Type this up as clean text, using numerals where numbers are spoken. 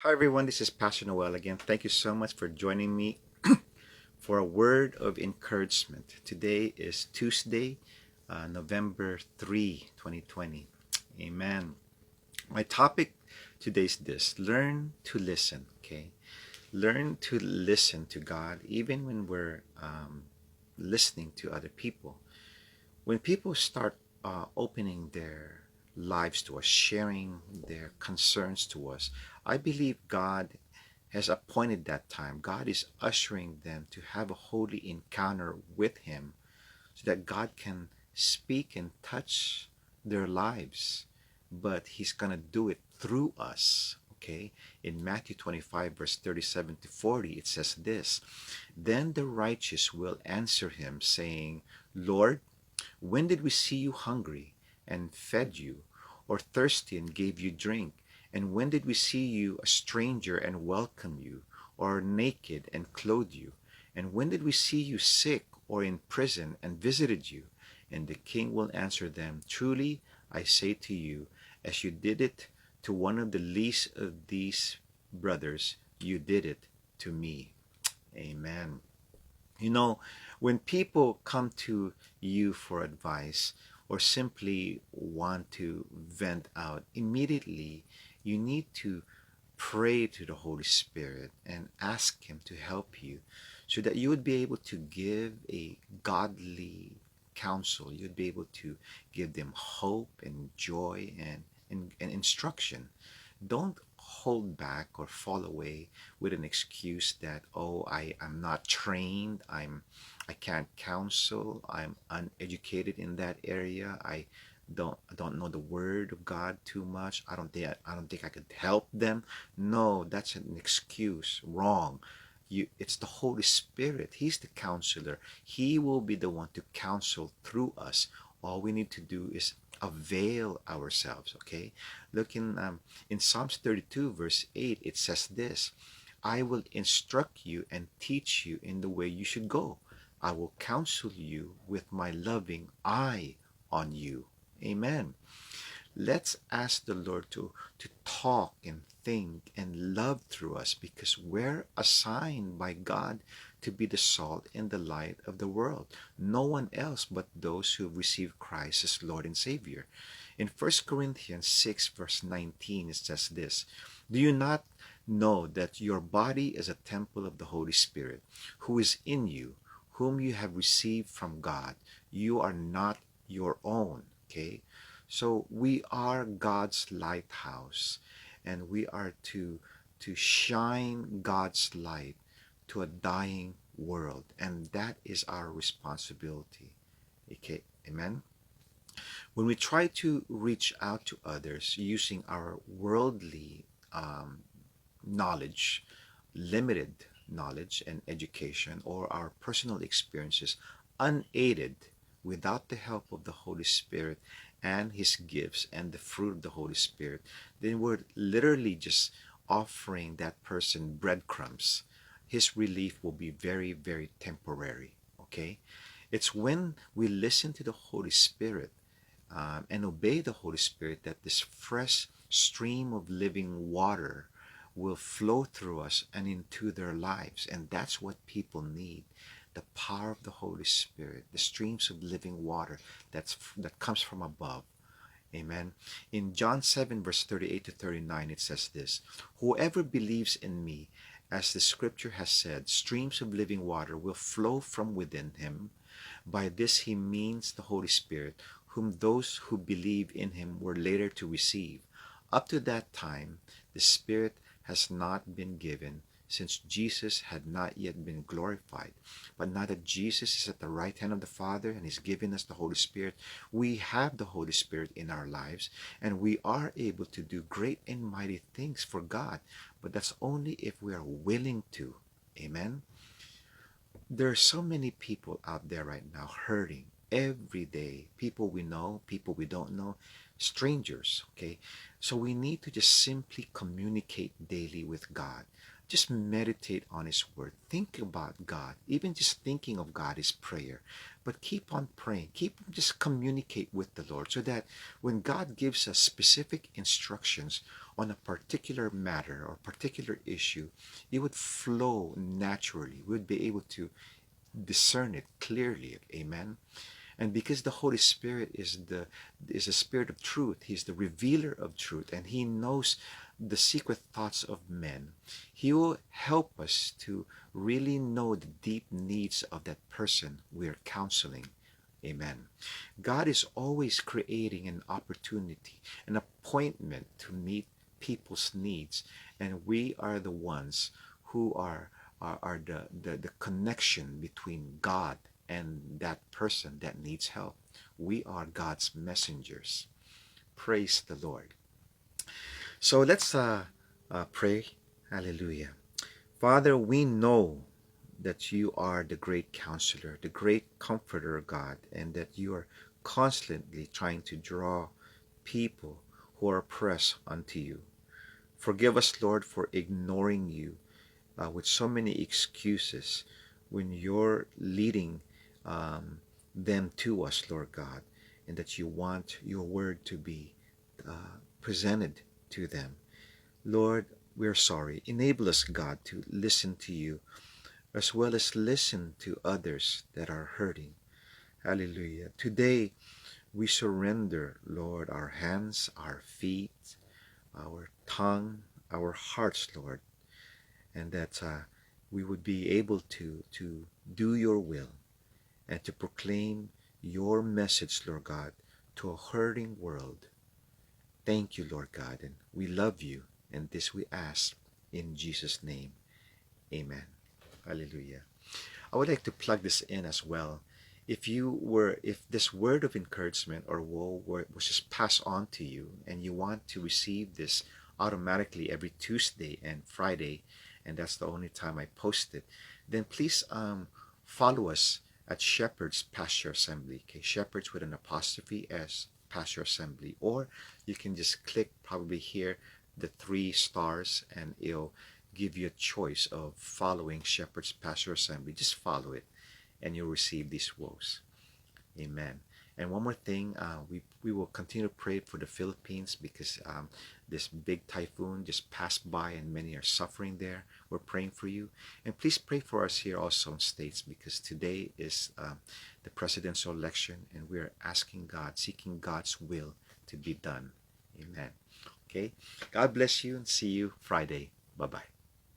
Hi everyone, this is Pasture Noel again. Thank you so much for joining me for a word of encouragement. Today is Tuesday, November 3, 2020. Amen. My topic today is this: learn to listen. Okay, learn to listen to God even when we're listening to other people. When people start opening their lives to us, sharing their concerns to us, I believe God has appointed that time. God is ushering them to have a holy encounter with Him so that God can speak and touch their lives. But He's going to do it through us. Okay? In Matthew 25, verse 37 to 40, it says this: Then the righteous will answer Him, saying, Lord, when did we see you hungry and fed you, or thirsty and gave you drink? And when did we see you a stranger and welcome you, or naked and clothed you? And when did we see you sick or in prison and visited you? And the king will answer them, Truly I say to you, as you did it to one of the least of these brothers, you did it to me. Amen. You know, when people come to you for advice or simply want to vent out, immediately you need to pray to the Holy Spirit and ask Him to help you so that you would be able to give a godly counsel. You'd be able to give them hope and joy and instruction. Don't hold back or fall away with an excuse that, oh, I'm not trained, I can't counsel, I'm uneducated in that area, I don't know the word of God too much, I don't think I could help them. No, that's an excuse. Wrong. It's the Holy Spirit. He's the counselor. He will be the one to counsel through us. All we need to do is avail ourselves. Okay, look in Psalms 32 verse 8. It says this: I will instruct you and teach you in the way you should go. I will counsel you with my loving eye on you. Amen. Let's ask the Lord to talk and think and love through us, because we're assigned by God to be the salt and the light of the world. No one else but those who have received Christ as Lord and Savior. In 1 Corinthians 6 verse 19, it says this: Do you not know that your body is a temple of the Holy Spirit, who is in you, whom you have received from God? You are not your own. Okay? So we are God's lighthouse, and we are to shine God's light to a dying world, and that is our responsibility. Okay, amen. When we try to reach out to others using our worldly knowledge, limited knowledge and education, or our personal experiences, unaided, without the help of the Holy Spirit and His gifts and the fruit of the Holy Spirit, then we're literally just offering that person breadcrumbs. His relief will be very, very temporary. Okay? It's when we listen to the Holy Spirit and obey the Holy Spirit that this fresh stream of living water will flow through us and into their lives. And that's what people need: the power of the Holy Spirit, the streams of living water that comes from above. Amen. In John 7, verse 38 to 39, it says this: Whoever believes in me, as the scripture has said, streams of living water will flow from within him. By this he means the Holy Spirit, whom those who believe in him were later to receive. Up to that time, the Spirit has not been given, since Jesus had not yet been glorified. But now that Jesus is at the right hand of the Father and is giving us the Holy Spirit, we have the Holy Spirit in our lives, and we are able to do great and mighty things for God. But that's only if we are willing to. Amen. There are so many people out there right now hurting every day. People we know, people we don't know, strangers, okay? So we need to just simply communicate daily with God. Just meditate on His Word. Think about God. Even just thinking of God is prayer. But keep on praying. Just communicate with the Lord so that when God gives us specific instructions on a particular matter or particular issue, it would flow naturally. We would be able to discern it clearly. Amen. And because the Holy Spirit is the Spirit of truth, He's the revealer of truth, and He knows the secret thoughts of men, He will help us to really know the deep needs of that person we're counseling. Amen. God is always creating an opportunity, an appointment to meet people's needs, and we are the ones who are the connection between God and that person that needs help. We are God's messengers. Praise the Lord. So let's pray. Hallelujah. Father, we know that you are the great counselor, the great comforter, God, and that you are constantly trying to draw people who are pressed unto you. Forgive us, Lord, for ignoring you with so many excuses when you're leading them to us, Lord God, and that you want your word to be presented to them. Lord, we're sorry. Enable us, God, to listen to you as well as listen to others that are hurting. Hallelujah. Today, we surrender, Lord, our hands, our feet, our tongue, our hearts, Lord, and that we would be able to do your will and to proclaim your message, Lord God, to a hurting world. Thank you, Lord God, and we love you, and this we ask in Jesus' name. Amen. Hallelujah. I would like to plug this in as well. If this word of encouragement or woe was just passed on to you and you want to receive this automatically every Tuesday and Friday, and that's the only time I post it, then please follow us at Shepherd's Pasture Assembly. Okay, Shepherds with an apostrophe S, Pasture Assembly. Or you can just click probably here the 3 stars and it'll give you a choice of following Shepherd's Pasture Assembly. Just follow it and you'll receive these woes. Amen. And one more thing, we will continue to pray for the Philippines because this big typhoon just passed by and many are suffering there. We're praying for you. And please pray for us here also in States because today is the presidential election and we're asking God, seeking God's will to be done. Amen. Okay. God bless you and see you Friday. Bye-bye.